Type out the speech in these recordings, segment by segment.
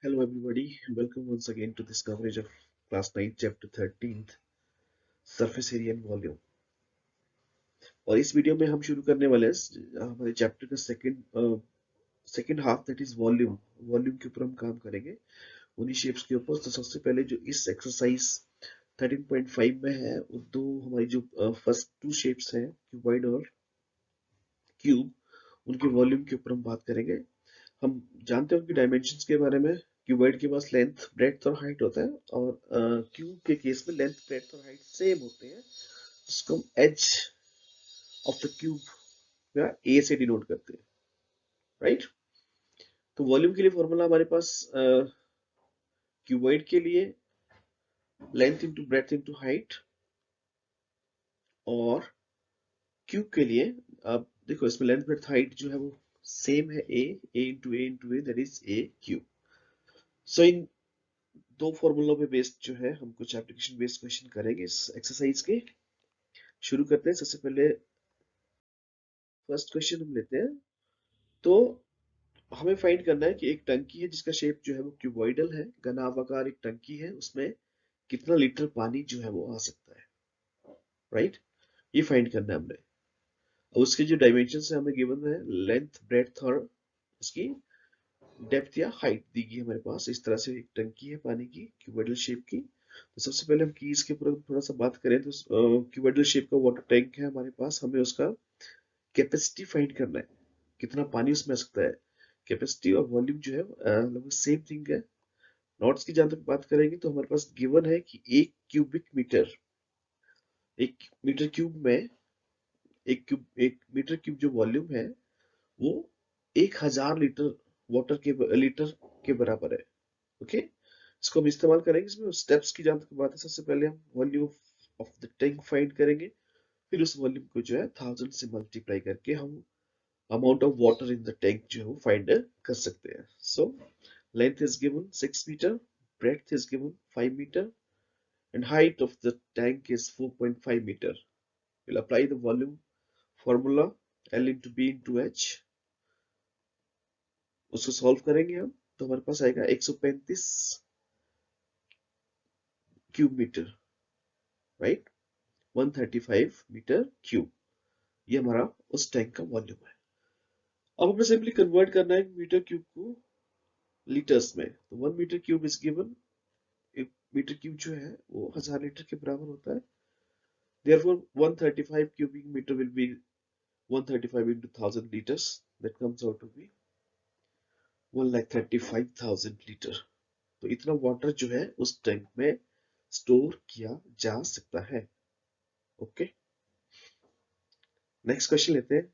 Hello everybody, welcome once again to this coverage of class 9 chapter 13th surface area and volume. और इस video में हम शुरू करने वाले हैं हमारे चैप्टर का second half, that is volume. Volume के ऊपर हम काम करेंगे उन्हीं शेप्स के ऊपर। तो सबसे पहले जो इस एक्सरसाइज 13.5 में है वो दो हमारी जो फर्स्ट टू शेप्स हैं क्यूबॉइड और क्यूब, उनके वॉल्यूम के ऊपर हम बात करेंगे। हम जानते हैं उनकी डायमेंशंस के बारे में। क्यूबॉइड के पास लेंथ, ब्रेड्थ और हाइट होता है, और क्यूब के केस में लेंथ, ब्रेड्थ और हाइट सेम होते हैं, जिसको हम एज ऑफ द क्यूब या ए से डिनोट करते हैं, राइट। तो वॉल्यूम के लिए फॉर्मूला हमारे पास क्यूबॉइड के लिए length into breadth into height, और क्यूब के लिए आप देखो इसमें लेंथ, ब्रेड्थ, हाइट जो है वो सेम है, A into A that is A cube. So इन दो फॉर्मूलों पे बेस्ड जो है हम कुछ एप्लीकेशन बेस्ड क्वेश्चन करेंगे इस एक्सरसाइज के। शुरू करते हैं। सबसे पहले फर्स्ट क्वेश्चन हम लेते हैं। तो हमें फाइंड करना है कि एक टंकी है जिसका शेप जो है वो क्यूबॉइडल है, घनाभागार एक टंकी है, उसमें कितना लीटर पानी जो है वो आ सकता है, राइट। ये फाइंड करना है हमने। अब उसके जो डायमेंशन है हमें गिवन है, लेंथ, ब्रेड्थ और उसकी डेप्थ या हाइट दी गई हमारे पास। इस तरह से एक टंकी है पानी की, क्यूबॉइडल शेप की। तो सबसे पहले हम कीज के ऊपर थोड़ा सा बात करें तो क्यूबॉइडल शेप का वाटर टैंक है हमारे पास। हमें उसका कैपेसिटी फाइंड करना है, कितना पानी उसमें आ सकता है। कैपेसिटी और वॉल्यूम जो है लगभग सेम थिंग है। नॉट्स की जहां तक बात करेंगे तो हमारे पास गिवन है कि एक मीटर क्यूब में एक मीटर क्यूब जो वॉल्यूम है वो 1000 लीटर वाटर के लीटर के बराबर है। ओके, इसको हम इस्तेमाल करेंगे। इसमें स्टेप्स की जहां तक बात है, सबसे पहले हम volume of the tank find करेंगे, फिर उस वॉल्यूम को जो है 1000 से मल्टीप्लाई करके हम amount of water in the tank जो है वो फाइंड कर सकते हैं। So length is given 6 metre, breadth is given 5 meter, and height of the tank is 4.5 meter. We'll apply the volume formula, L into B into H। उसको solve करेंगे हम तो हमारे पास आएगा 135 cube metre, right, 135 metre cube. ये हमारा उस टैंक का वॉल्यूम है। अब हमें सिंपली कन्वर्ट करना है मीटर क्यूब को लीटर्स में। तो 1 मीटर क्यूब इज गिवन, एक मीटर क्यूब जो है वो 1000 लीटर के बराबर होता है। Therefore 135 cubic meter will be 135 into 1000 liters, that comes out to be 1,35,000 litre. तो इतना वाटर जो है उस टैंक में स्टोर किया जा सकता है। ओके, नेक्स्ट क्वेश्चन लेते हैं।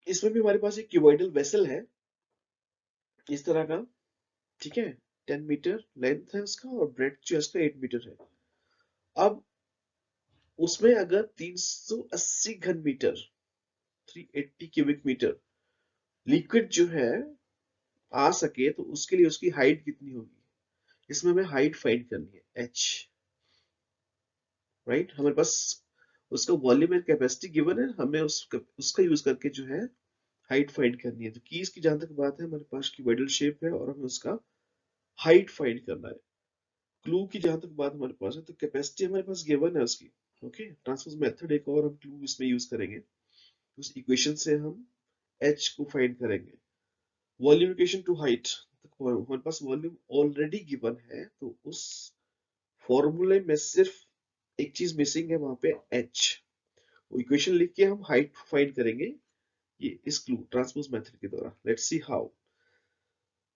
इसमें भी हमारे पास एक क्यूबॉइडल वेसल है इस तरह का, ठीक है। 10 मीटर लेंथ है उसका और ब्रेड जो है उसका 8 मीटर है। अब उसमें अगर 380 घन मीटर, 380 क्यूबिक मीटर लिक्विड जो है आ सके तो उसके लिए उसकी हाइट कितनी होगी। इसमें हमें हाइट फाइंड करनी है, एच, राइट। हमारे पास उसका वॉल्यूम एंड कैपेसिटी गिवन है, हमें उसका यूज करके जो है हाइट फाइंड करनी है। तो कीज की जहां तक बात है, हमारे पास क्यूबॉइडल शेप है और हमें उसका हाइट फाइंड करना है। क्लू की जहां तक बात हमारे पास है, तो कैपेसिटी हमारे पास गिवन है उसकी। ओके, ट्रांसपोज मेथड एक और हम क्लू इसमें यूज करेंगे। उस इक्वेशन से हम एच को फाइंड करेंगे। वॉल्यूम इक्वेशन टू हाइट, हमारे पास वॉल्यूम ऑलरेडी गिवन है, तो उस फॉर्मूले में सिर्फ एक चीज मिसिंग है, वहां पे एच। इक्वेशन लिख के हम हाइट फाइंड करेंगे ये इस क्लू ट्रांसपोज मेथड के द्वारा। Let's see how.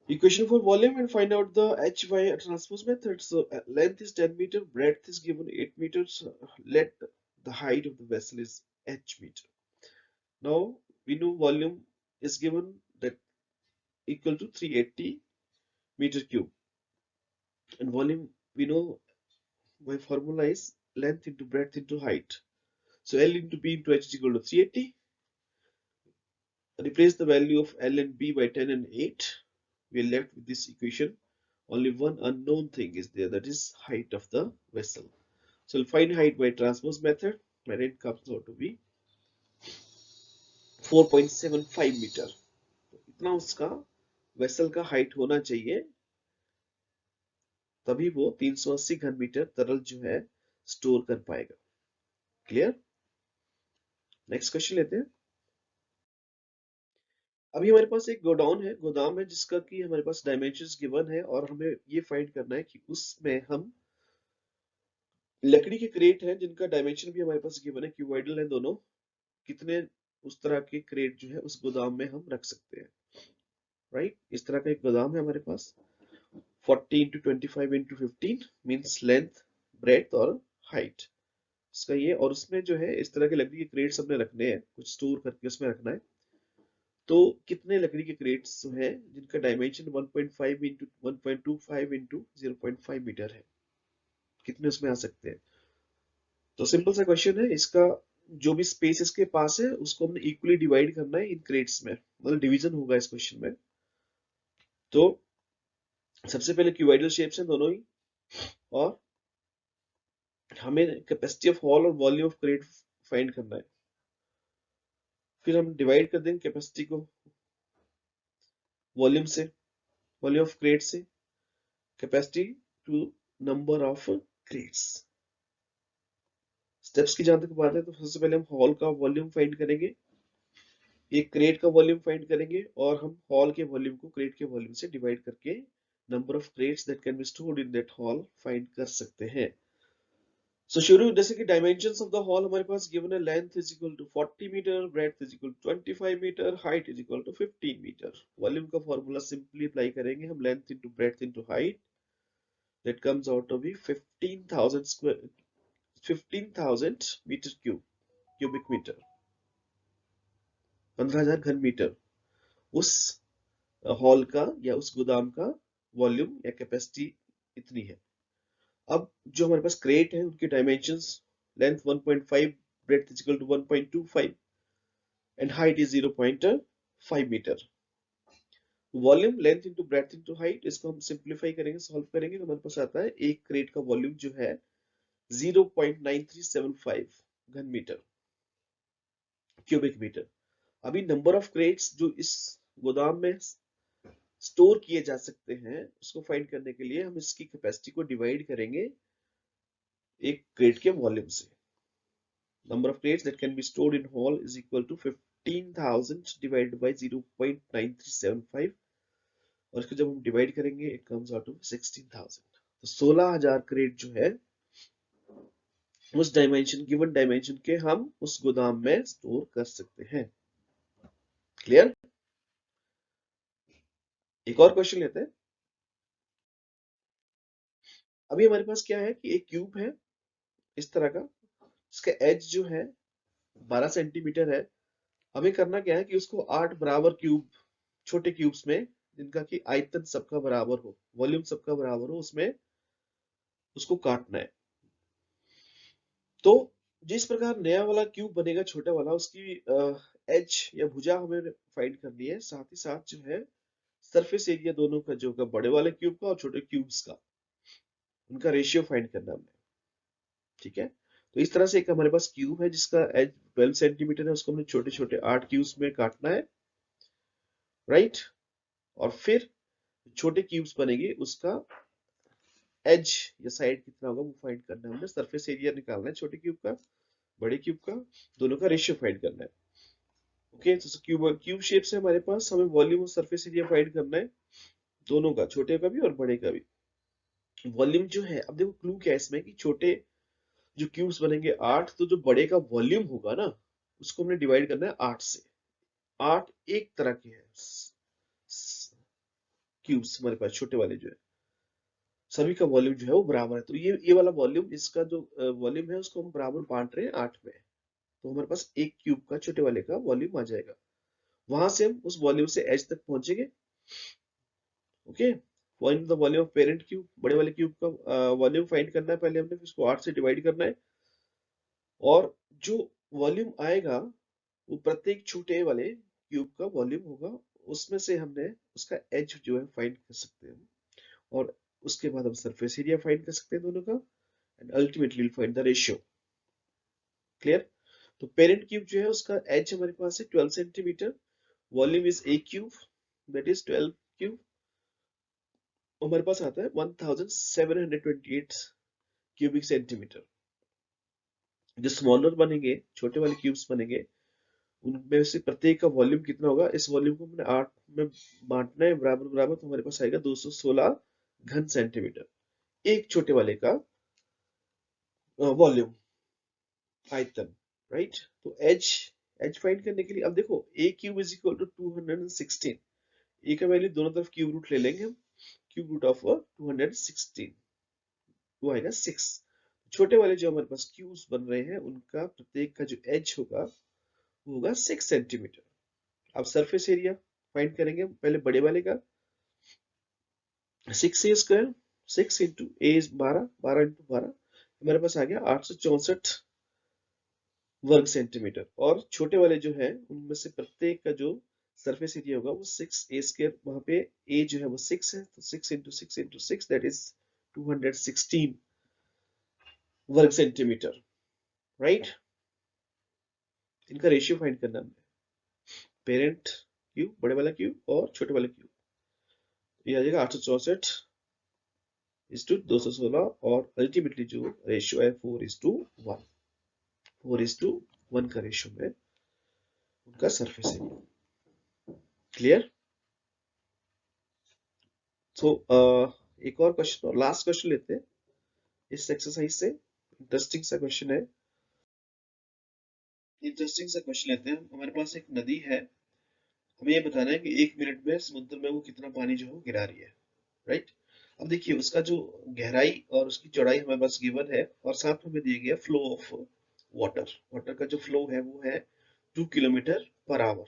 Equation for volume and find out the h by a transpose method. So length is 10 meter, breadth is given 8 meters. Let the height of the vessel is h meter. Now we know volume is given that equal to 380 meter cube, and volume we know by formula is length into breadth into height. So L into B into H is equal to 380. Replace the value of L and B by 10 and 8. We are left with this equation. Only one unknown thing is there, that is height of the vessel. So we'll find height by transpose method, where it comes out to be 4.75 metre. इतना उसका vessel का height होना चाहिए, तभी वो 380 घन metre तरल जो है स्टोर कर पाएगा। क्लियर? नेक्स्ट क्वेश्चन लेते हैं। अभी हमारे पास एक गोदाम है जिसका कि हमारे पास डायमेंशंस गिवन है और हमें ये फाइंड करना है कि उसमें हम लकड़ी के क्रेट हैं जिनका डायमेंशन भी हमारे पास गिवन है, क्यूबॉइडल है दोनों, कितने उस तरह के क्रेट जो है उस गोदाम में हम रख सकते हैं। राइट, इस तरह का एक गोदाम है हमारे पास, 40 into 25 into 15 means length, breadth और हाइट इसका ये। और उसमें जो है इस तरह के लकड़ी के क्रेट्स हमने रखने हैं, कुछ स्टोर करके उसमें रखना है। तो कितने लकड़ी के क्रेट्स हैं जिनका डायमेंशन 1.5 इंटू 1.25 इंटू 0.5 मीटर है, कितने उसमें आ सकते हैं? तो सिंपल सा क्वेश्चन है इसका, जो भी स्पेस इसके पास है उसको हमने इक्वली डिवाइड करना है इन क्रेट्स में, मतलब डिवीजन होगा इस क्वेश्चन में। तो सबसे पहले क्यूबॉइडल शेप्स हैं दोनों ही, और हमें कैपेसिटी ऑफ हॉल और वॉल्यूम ऑफ क्रेट फाइंड करना है। फिर हम डिवाइड कर देंगे कैपेसिटी को वॉल्यूम से, वॉल्यूम ऑफ क्रेट से capacity to number of crates. Steps की जहां तक बात है तो सबसे पहले हम हॉल का वॉल्यूम फाइंड करेंगे, एक क्रेट का वॉल्यूम फाइंड करेंगे, और हम हॉल के वॉल्यूम को क्रेट के वॉल्यूम से डिवाइड करके number of crates that can be stored in that hall find कर सकते हैं। सो शुरू जैसे कि डायमेंशंस ऑफ द हॉल हमारे पास गिवन है, length is equal to 40 metre, breadth is equal to 25 metre, height is equal to 15 metre. Volume का फॉर्मूला सिंपली अप्लाई करेंगे हम, length into breadth into height, that comes out to be 15,000 square 15,000 metre cubic metre, 15,000 घन metre उस hall का या उस गोदाम का वॉल्यूम या कैपेसिटी इतनी है। अब जो हमारे पास क्रेट है उनके dimensions, length 1.5, breadth is equal to 1.25 and height is 0.5 metre. Volume length into breadth into height, इसको हम सिंप्लीफाई करेंगे, सॉल्व करेंगे तो हमारे पास आता है एक क्रेट का वॉल्यूम जो है 0.9375 घन मीटर क्यूबिक मीटर। अभी नंबर ऑफ क्रेट्स जो इस गोदाम में स्टोर किए जा सकते हैं उसको फाइंड करने के लिए हम इसकी कैपेसिटी को डिवाइड करेंगे एक क्रेट के वॉल्यूम से। Number of crates that can be stored in hall is equal to 15,000 divided by 0.9375, और इसको जब हम डिवाइड करेंगे इट कम्स आउट टू 16,000। तो 16,000 क्रेट जो है उस डायमेंशन, गिवन डायमेंशन के हम उस गोदाम में स्टोर कर सकते हैं। क्लियर? एक और क्वेश्चन लेते हैं। अभी हमारे पास क्या है कि एक क्यूब है इस तरह का, इसका एज जो है 12 सेंटीमीटर है। हमें करना क्या है कि उसको 8 बराबर क्यूब, छोटे क्यूब्स में, जिनका कि आयतन सबका बराबर हो, वॉल्यूम सबका बराबर हो, उसमें उसको काटना है। तो जिस प्रकार नया वाला क्यूब बनेगा छोटा वाला, उसकी एज या भुजा हमें फाइंड करनी है, साथ ही साथ जो है सरफेस एरिया दोनों का जो होगा, बड़े वाले क्यूब का और छोटे क्यूब्स का, उनका रेशियो फाइंड करना है हमें। ठीक है, तो इस तरह से एक हमारे पास क्यूब है जिसका एज 12 सेंटीमीटर है, उसको हमने छोटे छोटे 8 क्यूब्स में काटना है। राइट, और फिर छोटे क्यूब्स बनेंगे, उसका एज या साइड कितना होगा वो फाइंड करना है हमने। सरफेस एरिया निकालना है छोटे क्यूब का, बड़े क्यूब का, दोनों का रेशियो फाइंड करना है। ओके, तो क्यूब क्यूब शेप से हमारे पास हमें वॉल्यूम और सरफेस एरिया फाइंड करना है, दोनों का, छोटे का भी और बड़े का भी। वॉल्यूम जो है, अब देखो क्लू क्या है इसमें कि छोटे जो क्यूब्स बनेंगे 8, तो जो बड़े का वॉल्यूम होगा ना उसको हमने डिवाइड करना है 8 से। 8 एक तरह के हैं क्यूब्स हमारे पास, छोटे वाले जो है सभी का वॉल्यूम जो है वो बराबर है। तो ये वाला वॉल्यूम, इसका जो वॉल्यूम है उसको हम बराबर बांट रहे हैं 8 में, तो हमारे पास एक क्यूब का, छोटे वाले का वॉल्यूम आ जाएगा। वहां से हम उस वॉल्यूम से एज तक पहुंचेंगे। Okay, find the volume of parent cube, बड़े वाले क्यूब का वॉल्यूम फाइंड करना है पहले हमने, फिर उसको 8 से डिवाइड करना है, और जो वॉल्यूम आएगा वो प्रत्येक छोटे वाले क्यूब का वॉल्यूम होगा, उसमें से हमने उसका एज जो है फाइंड कर सकते हैं, और उसके बाद हम सरफेस एरिया फाइंड कर सकते हैं दोनों का, and ultimately find the ratio. Clear? तो पेरेंट क्यूब जो है उसका एज हमारे पास है 12 centimetre, volume is A cube that is 12 cube, हमारे पास आता है 1728 क्यूबिक सेंटीमीटर। जो स्मॉलर बनेंगे, छोटे वाले क्यूब्स बनेंगे, उनमें से प्रत्येक का वॉल्यूम कितना होगा, इस वॉल्यूम को हमने 8 में बांटना है बराबर बराबर, तो हमारे पास आएगा 216 घन सेंटीमीटर एक छोटे वाले का वॉल्यूम, आयतन, राइट। तो एच फाइंड करने के लिए अब देखो ए क्यूब इज इक्वल टू 216, ए का वैल्यू दोनों तरफ क्यूब रूट ले लेंगे हम, क्यूब रूट ऑफ 216 वो आएगा 6। छोटे वाले जो हमारे पास क्यूब्स बन रहे हैं उनका प्रत्येक का जो एज होगा वो होगा 6 सेंटीमीटर। अब सरफेस एरिया फाइंड करेंगे पहले बड़े वाले का, 6 ए स्क्वायर, 6 इंटू ए 12, 12 इंटू 12 हमारे पास आ गया 864 वर्ग सेंटीमीटर। और छोटे वाले जो है उनमें से प्रत्येक का जो सरफेस एरिया होगा वो 6 ए स्क्वायर, वहां पे ए जो है वो 6 है, तो 6 इंटू 6 इंटू 6 दैट इज 216 वर्ग सेंटीमीटर, राइट। इनका रेशियो फाइंड करना है, पेरेंट क्यूब बड़े वाला क्यूब और छोटे वाले क्यूब, ये आ जाएगा 864 इज टू 216, और अल्टीमेटली जो रेशियो है 4:1, 4:1 का रेशियो में उनका सरफेस एरिया। क्लियर। सो एक और क्वेश्चन और लास्ट क्वेश्चन लेते हैं इस एक्सरसाइज से। इंटरेस्टिंग सा क्वेश्चन है, इंटरेस्टिंग सा क्वेश्चन लेते हैं। हमारे पास एक नदी है, हमें ये बताना है कि 1 मिनट में समुद्र में वो कितना पानी जो है गिरा रही है, राइट। अब देखिए उसका जो गहराई और उसकी चौड़ाई हमारे पास गिवन है, और साथ में हमें दिया गया फ्लो ऑफ वाटर, वाटर का जो फ्लो है वो है 2 किलोमीटर पर आवर।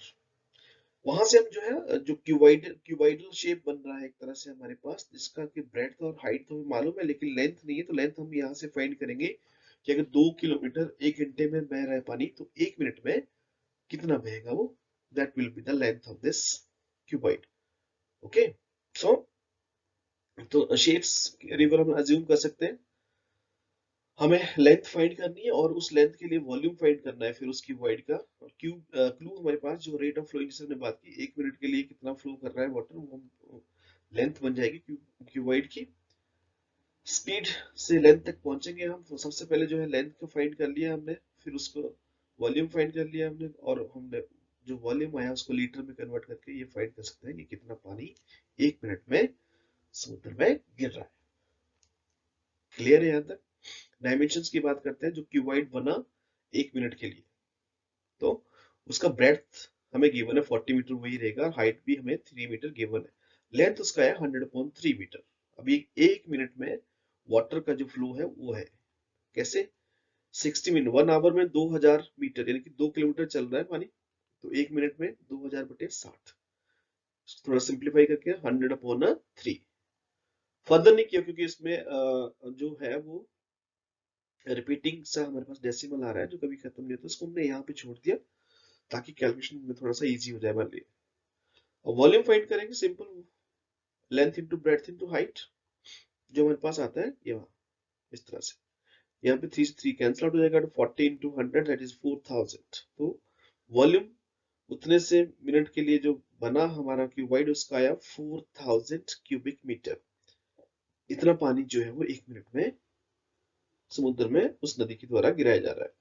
वहां से हम जो है जो क्यूबाइडल शेप बन रहा है एक तरह से हमारे पास, जिसका कि ब्रेड्थ और हाइट तो हमें मालूम है लेकिन लेंथ नहीं है, तो लेंथ हम यहाँ से फाइंड करेंगे कि अगर 2 किलोमीटर 1 घंटे में बह रहा है पानी, तो 1 मिनट में कितना बहेगा वो, that will be the length of this cuboid. Okay, so तो शेप्स रिवर हम अज्यूम कर सकते हैं, हमें लेंथ फाइंड करनी है और उस लेंथ के लिए वॉल्यूम फाइंड करना है फिर उसकी वाइड का। और क्लू हमारे पास जो रेट ऑफ फ्लोइंग, जिससे हमने बात की 1 मिनट के लिए कितना फ्लो कर रहा है वाटर, वो लेंथ बन जाएगी क्यूबाइड की। स्पीड से लेंथ तक पहुंचेंगे हम, तो सबसे पहले जो है लेंथ को फाइंड कर लिया हमने, फिर उसको वॉल्यूम फाइंड कर लिया हमने, और हमने जो वॉल्यूम आया उसको लीटर में कन्वर्ट करके ये फाइंड कर सकते हैं कि कितना पानी 1 मिनट में समुद्र में गिर रहा है। क्लियर है यहाँ तक। डायमेंशंस की बात करते हैं, जो क्यूबाइड बना 1 मिनट के लिए, तो उसका ब्रेड्थ हमें गिवन है 40 मीटर वही रहेगा, हाइट भी हमें 3 मीटर गिवन है, लेंथ उसका है 100.3 मीटर। अभी 1 मिनट में वाटर का जो फ्लो है वो है कैसे, 60 मिनट 1 आवर में 2000 मीटर यानी कि 2 किलोमीटर चल रहा है पानी, तो 1 मिनट में 2000/60, थोड़ा सिंप्लीफाई करके 100/3। फर्दर नहीं किया क्योंकि इसमें जो है वो रिपीटिंग सा हमारे पास डेसिमल आ रहा है जो कभी खत्म नहीं होता, उसको हमने यहाँ पे छोड़ दिया ताकि कैलकुलेशन में थोड़ा सा इजी हो जाए हमारे लिए। और वॉल्यूम फाइंड करेंगे simple, length into breadth into height, जो हमारे पास आता है ये वहां इस तरह से, यहाँ पे 3 से 3 कैंसिल आउट हो जाएगा, तो 40 इंटू 100 दैट इज 4000। तो वॉल्यूम उतने से मिनट के लिए जो बना हमारा क्यूबाइड उसका आया 4000 क्यूबिक मीटर। इतना पानी जो है वो 1 मिनट में समुद्र में उस नदी के द्वारा गिराया जा रहा है।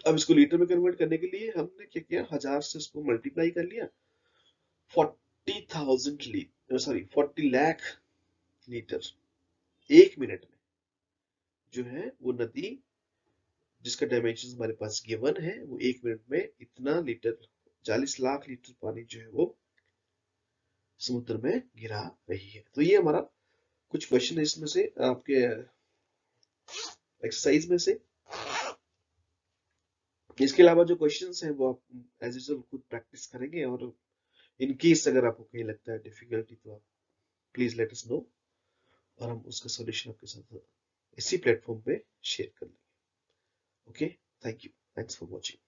अब इसको लीटर में कन्वर्ट करने के लिए हमने क्या किया, 1000 से उसको मल्टीप्लाई कर लिया, 40 लाख लीटर 1 मिनट में जो है वो नदी, जिसका डायमेंशन हमारे पास गिवन है, वो 1 मिनट में इतना लीटर 40 लाख लीटर पानी जो है वो समुद्र में गिरा रही है। तो ये हमारा कुछ क्वेश्चन है इसमें से, आपके एक्सरसाइज में से। इसके अलावा जो क्वेश्चंस हैं वो आप एज यूजुअल खुद प्रैक्टिस करेंगे, और इन केस अगर आपको कहीं लगता है डिफिकल्टी तो आप प्लीज लेट अस नो, और हम उसका सॉल्यूशन आपके साथ इसी प्लेटफॉर्म पे शेयर कर लेंगे। Okay, thank you, thanks for watching.